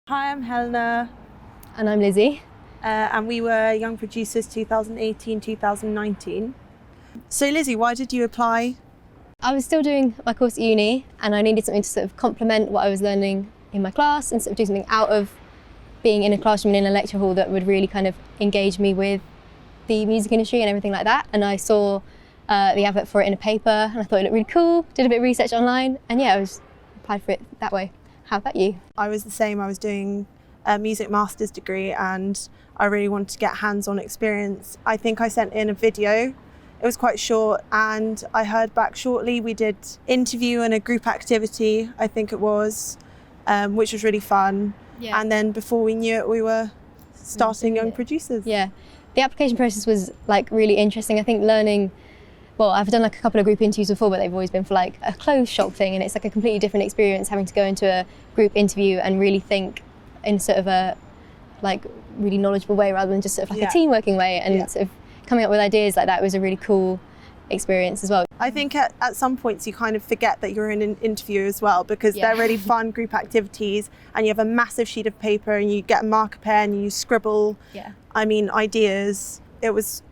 Hi, I'm Helena. And I'm Lizzie. And we were Young Producers 2018-2019. So Lizzie, why did you apply? I was still doing my course at uni and I needed something to sort of complement what I was learning in my class and sort of do something out of being in a classroom and in a lecture hall that would really kind of engage me with the music industry and everything like that. And I saw the advert for it in a paper and I thought it looked really cool, did a bit of research online, and yeah, I applied for it that way. How about you? I was the same. I was doing a music master's degree and I really wanted to get hands-on experience. I think I sent in a video. It was quite short and I heard back shortly. We did interview and a group activity, I think it was, which was really fun. Yeah. And then before we knew it, we were starting Young Producers. Yeah, the application process was like really interesting. I think learning, well, I've done like a couple of group interviews before, but they've always been for like a clothes shop thing, and it's like a completely different experience having to go into a group interview and really think in sort of a like really knowledgeable way rather than just sort of like a team working way, and sort of coming up with ideas like that was a really cool experience as well. I think at some points you kind of forget that you're in an interview as well, because they're really fun group activities and you have a massive sheet of paper and you get a marker pen and you scribble ideas. It was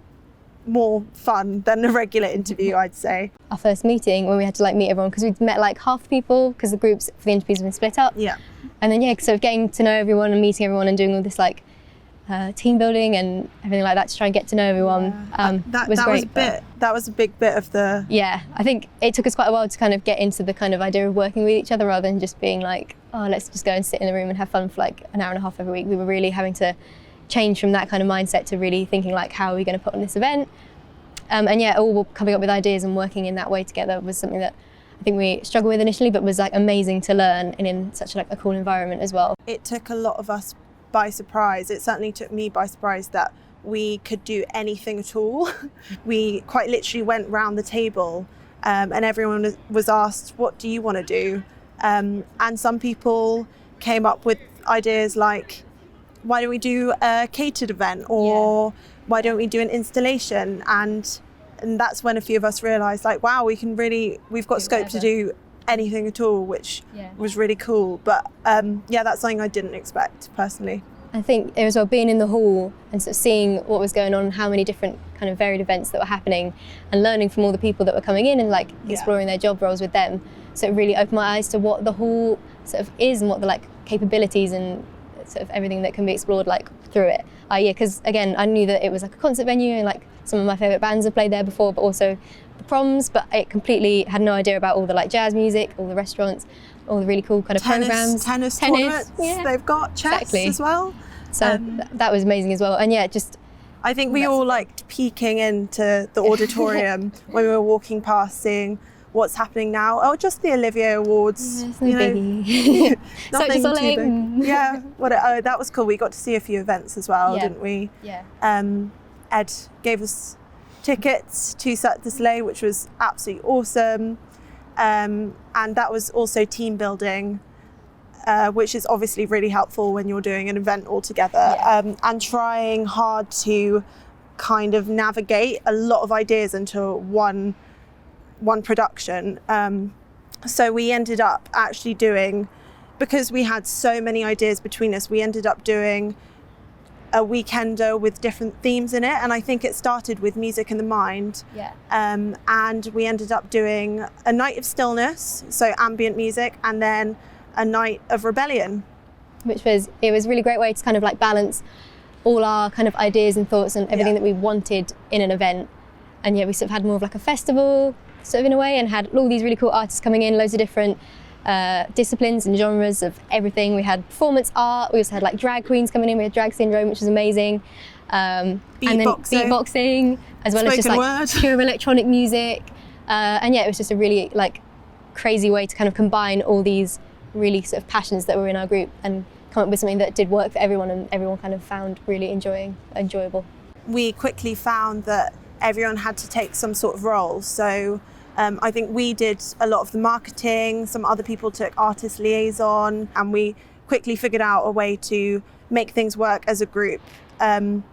more fun than a regular interview, I'd say. Our first meeting, when we had to like meet everyone, because we'd met like half the people because the groups for the interviews have been split up. Yeah. And then sort of getting to know everyone and meeting everyone and doing all this like team building and everything like that to try and get to know everyone was great. That was a big bit of the... Yeah, I think it took us quite a while to kind of get into the kind of idea of working with each other rather than just being like, oh, let's just go and sit in a room and have fun for like an hour and a half every week. We were really having to change from that kind of mindset to really thinking like, how are we going to put on this event? All coming up with ideas and working in that way together was something that I think we struggled with initially, but was like amazing to learn and in such like a cool environment as well. It took a lot of us by surprise. It certainly took me by surprise that we could do anything at all. We quite literally went round the table and everyone was asked, what do you want to do? And some people came up with ideas like, why don't we do a catered event, or why don't we do an installation? And that's when a few of us realised, like, wow, we've got scope to do anything at all, which was really cool. But that's something I didn't expect personally. I think as well, being in the hall and sort of seeing what was going on, how many different kind of varied events that were happening, and learning from all the people that were coming in and like exploring their job roles with them. So it really opened my eyes to what the hall sort of is and what the like capabilities and sort of everything that can be explored like through it. Because again, I knew that it was like a concert venue and like some of my favourite bands have played there before, but also the proms, but I completely had no idea about all the like jazz music, all the restaurants, all the really cool kind of programs. Tennis tournaments, they've got chess as well. So that was amazing as well. And I think we all liked peeking into the auditorium when we were walking past, seeing what's happening now. Oh, just the Olivier Awards. Nothing too big. That was cool. We got to see a few events as well, didn't we? Yeah. Ed gave us tickets to Cirque du Soleil, which was absolutely awesome. And that was also team building, which is obviously really helpful when you're doing an event all together, and trying hard to kind of navigate a lot of ideas into one production. So we ended up actually doing, because we had so many ideas between us, we ended up doing a weekender with different themes in it, and I think it started with music in the mind. And we ended up doing a night of stillness, so ambient music, and then a night of rebellion, it was a really great way to kind of like balance all our kind of ideas and thoughts and everything that we wanted in an event. And we sort of had more of like a festival sort of in a way, and had all these really cool artists coming in, loads of different disciplines and genres of everything. We had performance art, we also had like drag queens coming in, we had Drag Syndrome, which was amazing, and then beatboxing, as well as just like pure electronic music, and it was just a really like crazy way to kind of combine all these really sort of passions that were in our group and come up with something that did work for everyone and everyone kind of found really enjoyable. We quickly found that everyone had to take some sort of role. So I think we did a lot of the marketing, some other people took artist liaison, and we quickly figured out a way to make things work as a group. And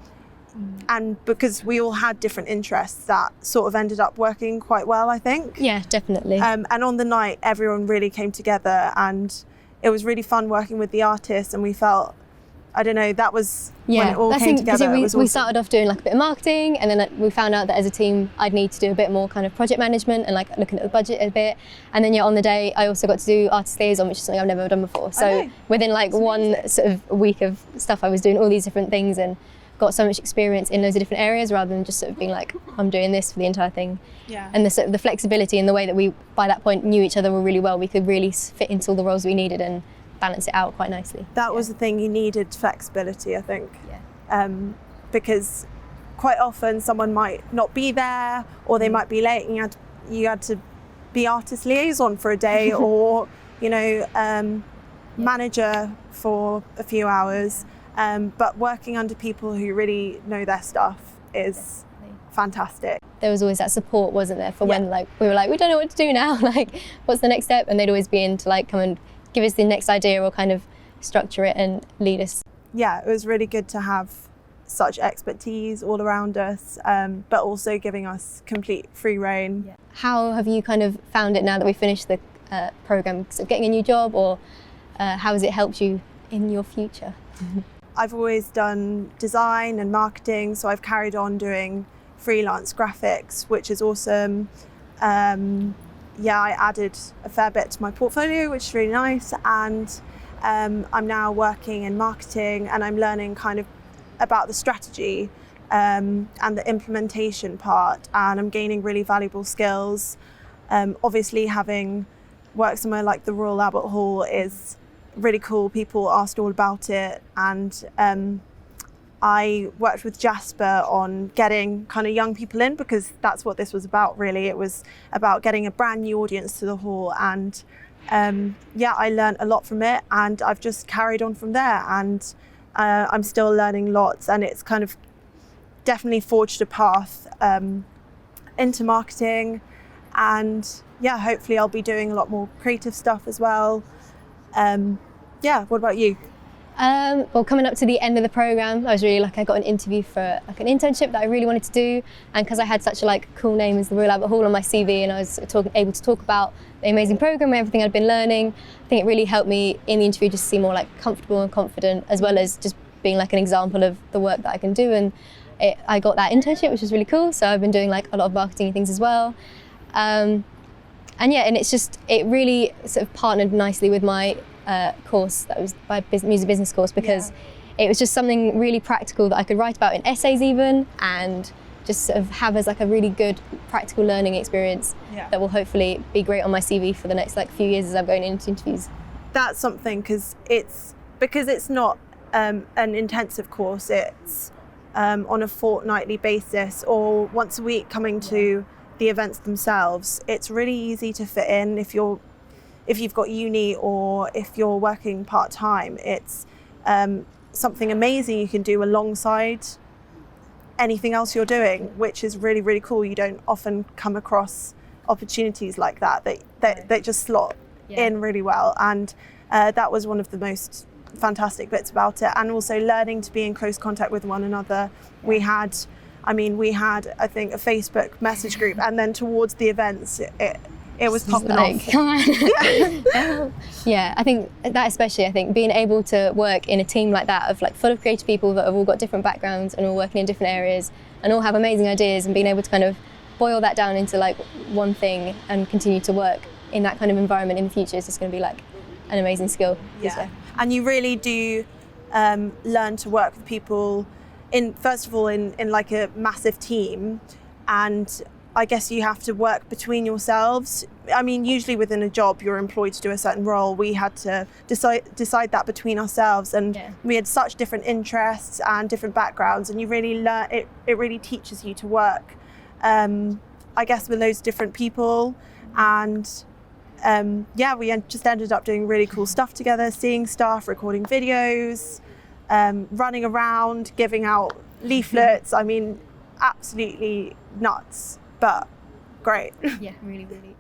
because we all had different interests, that sort of ended up working quite well, I think. Yeah, definitely. And on the night, everyone really came together, and it was really fun working with the artists, and we felt, I don't know, that was when it all came together. We awesome. started off doing like a bit of marketing, and then we found out that as a team I'd need to do a bit more kind of project management and like looking at the budget a bit. And then on the day I also got to do artist liaison, which is something I've never done before. So within like one sort of week of stuff, I was doing all these different things and got so much experience in loads of different areas, rather than just sort of being like, I'm doing this for the entire thing. Yeah. And the sort of the flexibility and the way that we by that point knew each other really well, we could really fit into all the roles we needed and balance it out quite nicely. That was the thing, you needed flexibility, I think. Yeah. Because quite often someone might not be there, or they might be late, and you had to be artist liaison for a day, or manager for a few hours. But working under people who really know their stuff is fantastic. There was always that support, wasn't there, for when like we were like, we don't know what to do now, like what's the next step, and they'd always be in to like come and give us the next idea or kind of structure it and lead us. Yeah, it was really good to have such expertise all around us, but also giving us complete free reign. Yeah. How have you kind of found it now that we finished the programme? So getting a new job, or how has it helped you in your future? I've always done design and marketing, so I've carried on doing freelance graphics, which is awesome. I added a fair bit to my portfolio, which is really nice, and I'm now working in marketing, and I'm learning kind of about the strategy and the implementation part, and I'm gaining really valuable skills. Obviously, having worked somewhere like the Royal Albert Hall is really cool. People asked all about it, and I worked with Jasper on getting kind of young people in, because that's what this was about really. It was about getting a brand new audience to the hall, and I learned a lot from it, and I've just carried on from there, and I'm still learning lots, and it's kind of definitely forged a path into marketing, and hopefully I'll be doing a lot more creative stuff as well. What about you? Well, coming up to the end of the programme, I was really lucky. I got an interview for like an internship that I really wanted to do, and because I had such a like cool name as the Royal Albert Hall on my CV, and I was able to talk about the amazing programme and everything I'd been learning, I think it really helped me in the interview just seem more like comfortable and confident, as well as just being like an example of the work that I can do. And I got that internship, which was really cool. So I've been doing like a lot of marketing things as well. And it really sort of partnered nicely with my course, that was my music business course, because it was just something really practical that I could write about in essays even, and just sort of have as like a really good practical learning experience that will hopefully be great on my CV for the next like few years as I'm going into interviews. That's something, because it's not an intensive course, it's on a fortnightly basis or once a week coming to the events themselves. It's really easy to fit in if you've got uni, or if you're working part-time. It's something amazing you can do alongside anything else you're doing, which is really, really cool. You don't often come across opportunities like that just slot in really well, and that was one of the most fantastic bits about it. And also learning to be in close contact with one another. We had I think a Facebook message group, and then towards the events it was popping off. Come on. Yeah, I think that especially, I think being able to work in a team like that of like full of creative people that have all got different backgrounds and all working in different areas and all have amazing ideas, and being able to kind of boil that down into like one thing and continue to work in that kind of environment in the future is just going to be like an amazing skill. Yeah. And you really do learn to work with people first of all in like a massive team, and I guess you have to work between yourselves. I mean, usually within a job, you're employed to do a certain role. We had to decide that between ourselves, and we had such different interests and different backgrounds, and you really learn. It really teaches you to work, I guess, with those different people, and we just ended up doing really cool stuff together, seeing stuff, recording videos, running around, giving out leaflets. I mean, absolutely nuts. But great. Yeah, really, really.